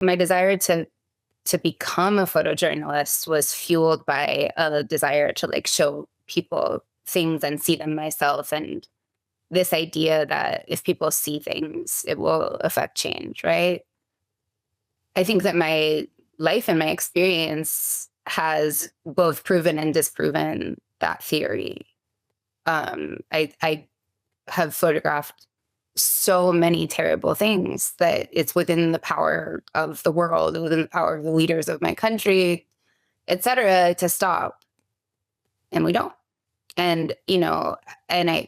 My desire to become a photojournalist was fueled by a desire to like show people things and see them myself, and this idea that if people see things, it will affect change, right? I think that my life and my experience has both proven and disproven that theory. I have photographed so many terrible things that it's within the power of the world, within the power of the leaders of my country, et cetera, to stop. And we don't. And, I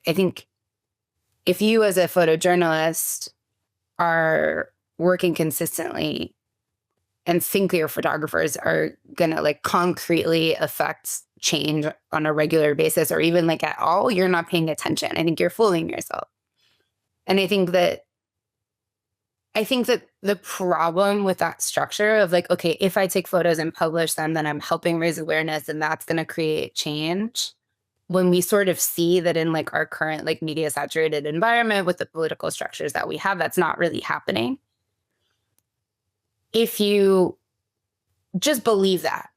think if you as a photojournalist are working consistently and think your photographers are going to like concretely affect change on a regular basis or even like at all, you're not paying attention. I think you're fooling yourself. And I think that the problem with that structure of like, okay, if I take photos and publish them, then I'm helping raise awareness and that's going to create change. When we sort of see that in like our current like media saturated environment with the political structures that we have, that's not really happening. If you just believe that,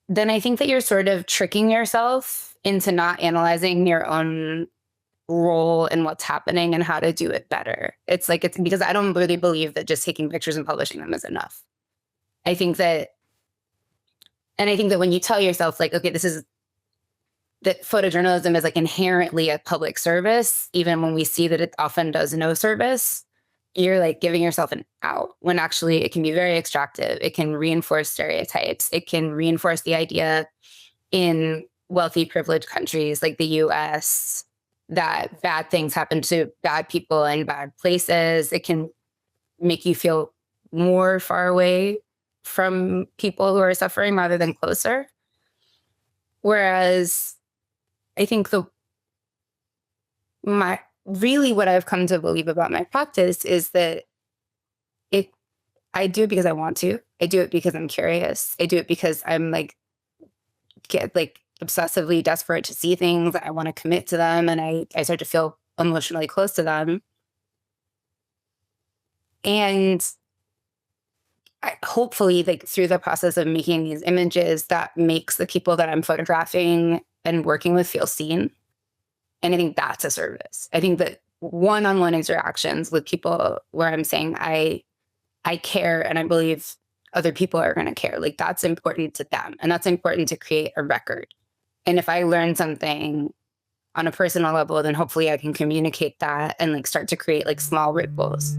then I think that you're sort of tricking yourself into not analyzing your own role in what's happening and how to do it better. It's because I don't really believe that just taking pictures and publishing them is enough. I think that when you tell yourself like, okay, that photojournalism is like inherently a public service, even when we see that it often does no service, you're like giving yourself an out when actually it can be very extractive. It can reinforce stereotypes. It can reinforce the idea in wealthy, privileged countries like the US that bad things happen to bad people in bad places. It can make you feel more far away from people who are suffering rather than closer. Whereas I think what I've come to believe about my practice is that I do it because I want to. I do it because I'm curious. I do it because I'm get obsessively desperate to see things. I want to commit to them, and I start to feel emotionally close to them. And hopefully, through the process of making these images, that makes the people that I'm photographing and working with feel seen. And I think that's a service. I think that one-on-one interactions with people where I'm saying I care and I believe other people are going to care, that's important to them. And that's important to create a record. And if I learn something on a personal level, then hopefully I can communicate that and start to create small ripples.